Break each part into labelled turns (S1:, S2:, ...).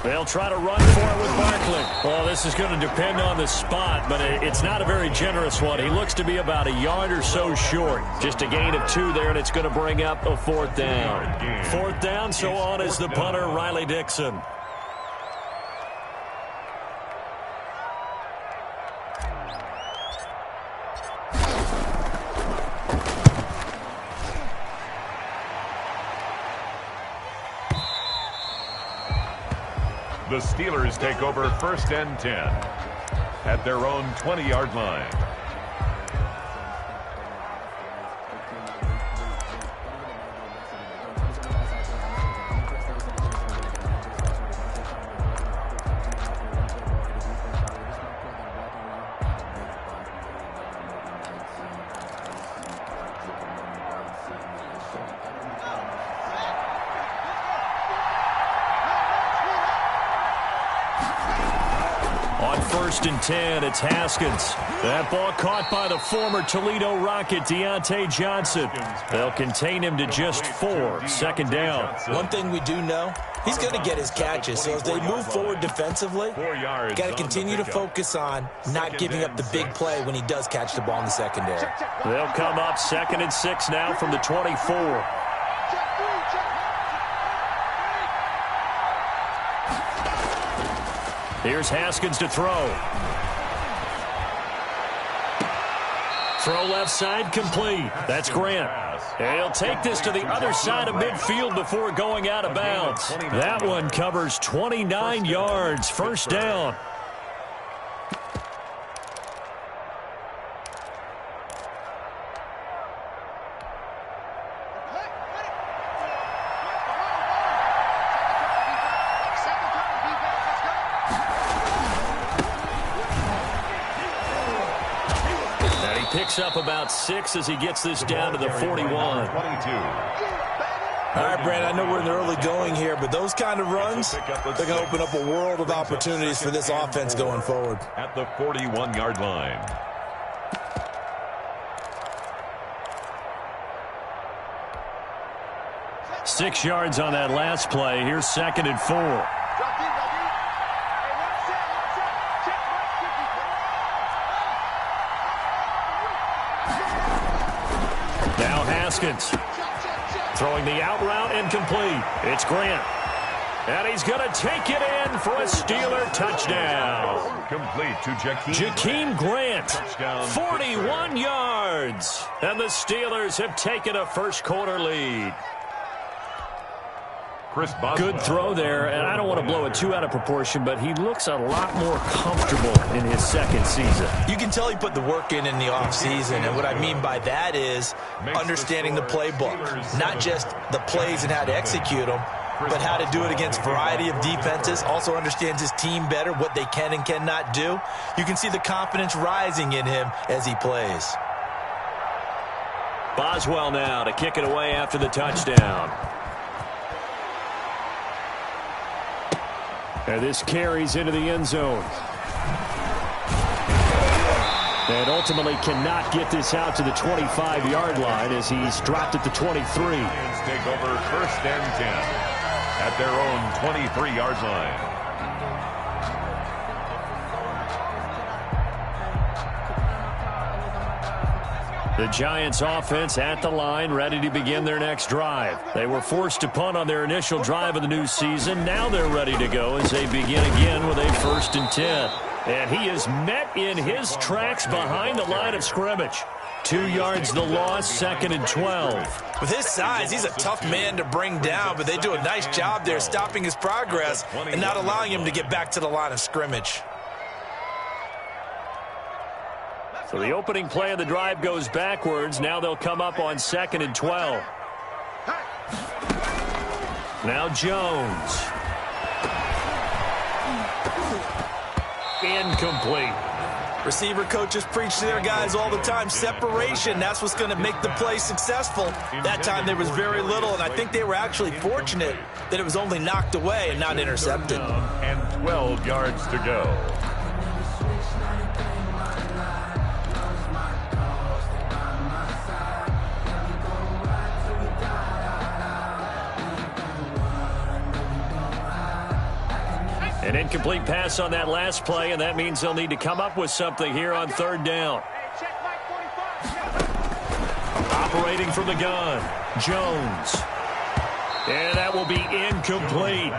S1: They'll try to run for it with Barkley. Well, this is going to depend on the spot, but it's not a very generous one. He looks to be about a yard or so short. Just a gain of 2 there, and it's going to bring up a 4th down. 4th down, so on is the punter, Riley Dixon.
S2: The Steelers take over 1st and 10 at their own 20-yard line.
S1: On 1st and 10, it's Haskins. That ball caught by the former Toledo Rocket, Deontay Johnson. They'll contain him to just 4. 2nd down.
S3: One thing we do know, he's going to get his catches. So as they move forward defensively, got to continue to focus on not giving up the big play when he does catch the ball in the secondary.
S1: They'll come up 2nd and 6 now from the 24. Here's Haskins to throw. Throw left side, complete. That's Grant. He'll take this to the other side of midfield before going out of bounds. That one covers 29 yards. 1st down. Picks up about 6 as he gets this down to the 41. 22.
S3: All right, Brandon, I know we're in the early going here, but those kind of runs, they're going to open up a world of opportunities for this offense going forward.
S2: At the 41-yard line.
S1: Six yards on that last play. Here's 2nd and 4. Haskins throwing the out route incomplete. It's Grant. And he's going to take it in for a Steeler touchdown.
S2: Complete to
S1: Jakeem Grant. 41 yards. And the Steelers have taken a first-quarter lead. Good throw there, and I don't want to blow it too out of proportion, but he looks a lot more comfortable in his 2nd season.
S3: You can tell he put the work in the offseason, and what I mean by that is understanding the playbook. Not just the plays and how to execute them, but how to do it against a variety of defenses. Also understands his team better, what they can and cannot do. You can see the confidence rising in him as he plays.
S1: Boswell now to kick it away after the touchdown. And this carries into the end zone. And ultimately cannot get this out to the 25-yard line as he's dropped at the 23.
S2: Lions take over 1st and 10 at their own 23-yard line.
S1: The Giants offense at the line, ready to begin their next drive. They were forced to punt on their initial drive of the new season. Now they're ready to go as they begin again with a 1st and 10. And he is met in his tracks behind the line of scrimmage. 2 yards the loss, 2nd and 12.
S3: With his size, he's a tough man to bring down, but they do a nice job there stopping his progress and not allowing him to get back to the line of scrimmage.
S1: So the opening play of the drive goes backwards. Now they'll come up on 2nd and 12. Now Jones. Incomplete.
S3: Receiver coaches preach to their guys all the time. Separation, that's what's going to make the play successful. That time there was very little, and I think they were actually fortunate that it was only knocked away and not intercepted.
S2: And 12 yards to go.
S1: Incomplete pass on that last play, and that means they'll need to come up with something here on third down. Operating from the gun, Jones. And that will be incomplete.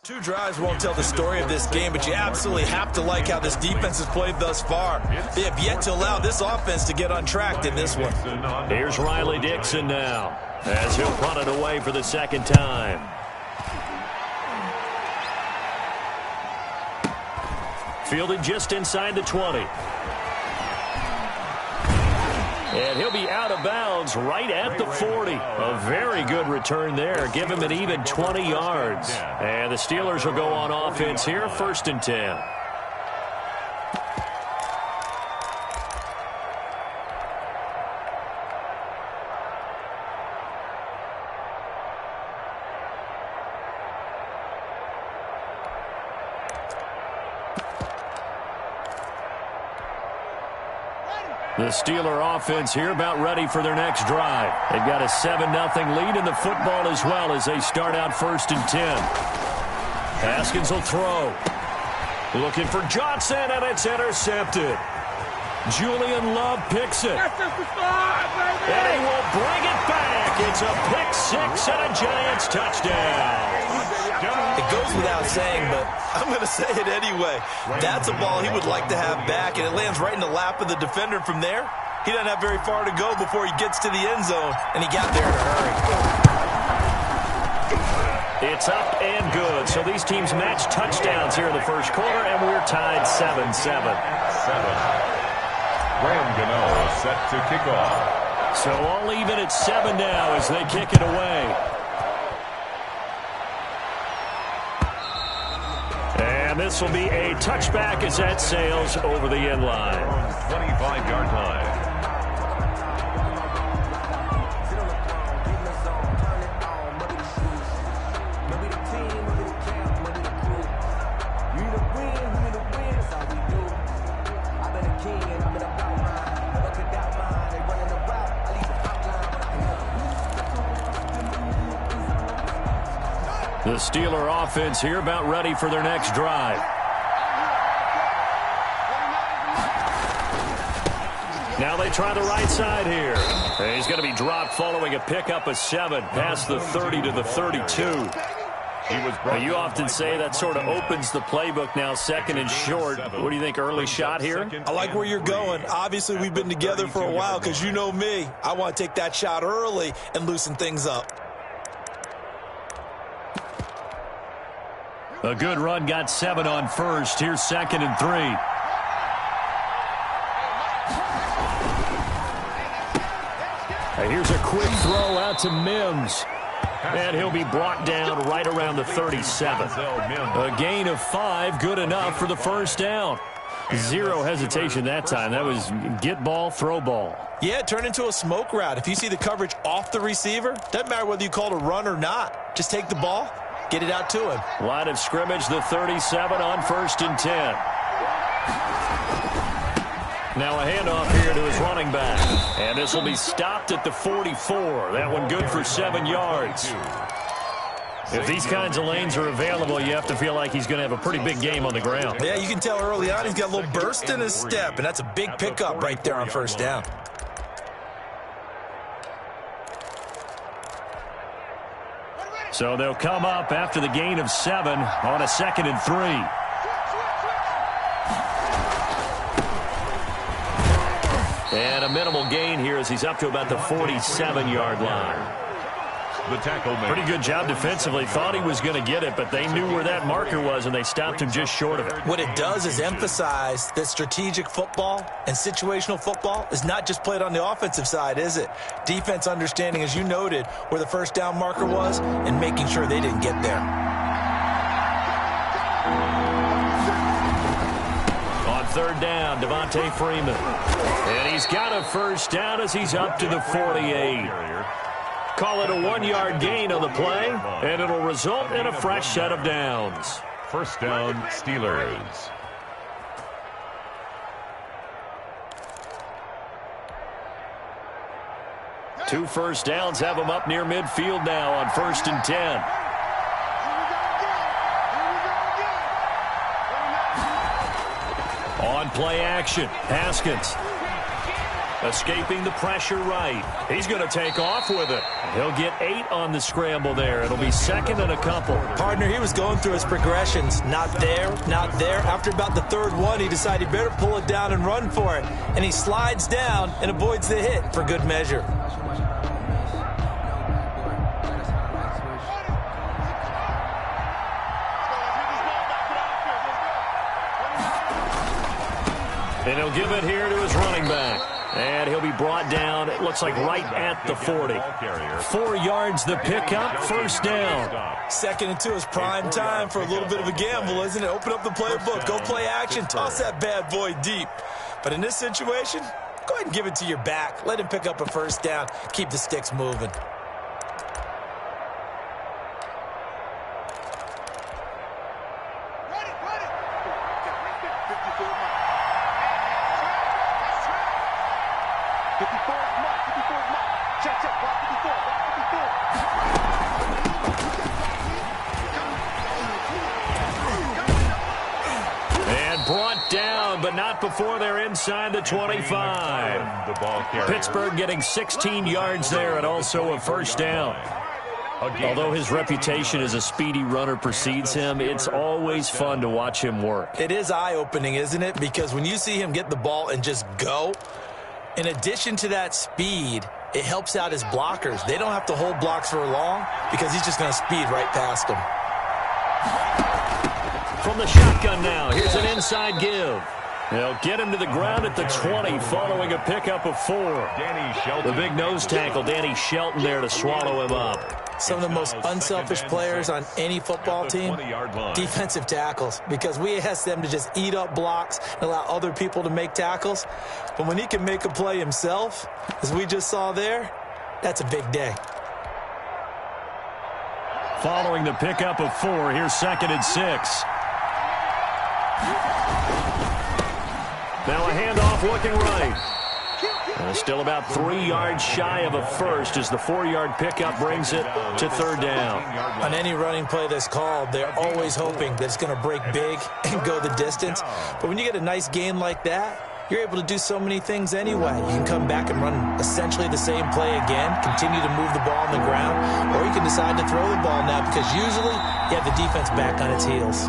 S3: Two drives won't tell the story of this game, but you absolutely have to like how this defense has played thus far. They have yet to allow this offense to get untracked in this one.
S1: Here's Riley Dixon now, as he'll punt it away for the second time. Fielded just inside the 20. And he'll be out of bounds right at the 40. A very good return there. Give him an even 20 yards. And the Steelers will go on offense here, 1st and 10. The Steeler offense here about ready for their next drive. They've got a 7-0 lead in the football as well as they start out 1st and 10. Haskins will throw. Looking for Johnson, and it's intercepted. Julian Love picks it. And he will bring it back. It's a pick six and a Giants touchdown.
S3: It goes without saying, but I'm going to say it anyway. That's a ball he would like to have back, and it lands right in the lap of the defender from there. He doesn't have very far to go before he gets to the end zone, and he got there in a hurry.
S1: It's up and good. So these teams match touchdowns here in the first quarter, and we're tied 7-7.
S2: Graham Gano set to kick off.
S1: So all even at 7 now as they kick it away. And this will be a touchback as that sails over the end line.
S2: 25-yard line.
S1: The Steeler offense here about ready for their next drive. Now they try the right side here. And he's going to be dropped following a pickup of 7 past the 30 to the 32. You often say that sort of opens the playbook now, 2nd and short. What do you think, early shot here?
S3: I like where you're going. Obviously, we've been together for a while because you know me. I want to take that shot early and loosen things up.
S1: A good run, got 7 on first. Here's 2nd and 3. And here's a quick throw out to Mims. And he'll be brought down right around the 37. A gain of 5, good enough for the first down. Zero hesitation that time. That was get ball, throw ball.
S3: Yeah, it turned into a smoke route. If you see the coverage off the receiver, doesn't matter whether you call it a run or not. Just take the ball, get it out to him.
S1: Line of scrimmage, the 37 on 1st and 10. Now a handoff here to his running back. And this will be stopped at the 44. That one good for 7 yards. If these kinds of lanes are available, you have to feel like he's going to have a pretty big game on the ground.
S3: Yeah, you can tell early on he's got a little burst in his step, and that's a big pickup right there on first down.
S1: So they'll come up after the gain of 7 on a 2nd and 3. And a minimal gain here as he's up to about the 47-yard line.
S2: The tackle made.
S1: Pretty good job defensively. Thought he was going to get it, but they knew where that marker was, and they stopped him just short of it.
S3: What it does is emphasize that strategic football and situational football is not just played on the offensive side, is it? Defense understanding, as you noted, where the first down marker was and making sure they didn't get there.
S1: On third down, Devontae Freeman. And he's got a first down as he's up to the 48. Call it a 1-yard gain on the play, and it'll result in a fresh set of downs.
S2: First down, Steelers.
S1: Two first downs have them up near midfield now on 1st and 10. On play action, Haskins. Escaping the pressure right. He's going to take off with it. He'll get 8 on the scramble there. It'll be second and a couple.
S3: Partner, he was going through his progressions. Not there, not there. After about the third one, he decided he better pull it down and run for it. And he slides down and avoids the hit for good measure.
S1: And he'll give it here to his running back. And he'll be brought down, it looks like right at the 40. 4 yards the pickup, first down.
S3: Second and 2 is prime time for a little bit of a gamble, isn't it? Open up the playbook, go play action, toss that bad boy deep. But in this situation, go ahead and give it to your back. Let him pick up a first down. Keep the sticks moving.
S1: Before they're inside the 25. Pittsburgh getting 16 yards there and also a first down. Although his reputation as a speedy runner precedes him, it's always fun to watch him work.
S3: It is eye-opening, isn't it? Because when you see him get the ball and just go, in addition to that speed, it helps out his blockers. They don't have to hold blocks for long because he's just going to speed right past them.
S1: From the shotgun now, here's an inside give. They'll get him to the ground at the 20 following a pickup of 4. The big nose tackle, Danny Shelton, there to swallow him up.
S3: Some of the most unselfish players on any football team, defensive tackles, because we ask them to just eat up blocks and allow other people to make tackles. But when he can make a play himself, as we just saw there, that's a big day.
S1: Following the pickup of 4, here's 2nd and 6. Now a handoff looking right. Still about 3 yards shy of a first as the 4-yard pickup brings it to third down.
S3: On any running play that's called, they're always hoping that it's going to break big and go the distance. But when you get a nice gain like that, you're able to do so many things anyway. You can come back and run essentially the same play again, continue to move the ball on the ground, or you can decide to throw the ball now because usually you have the defense back on its heels.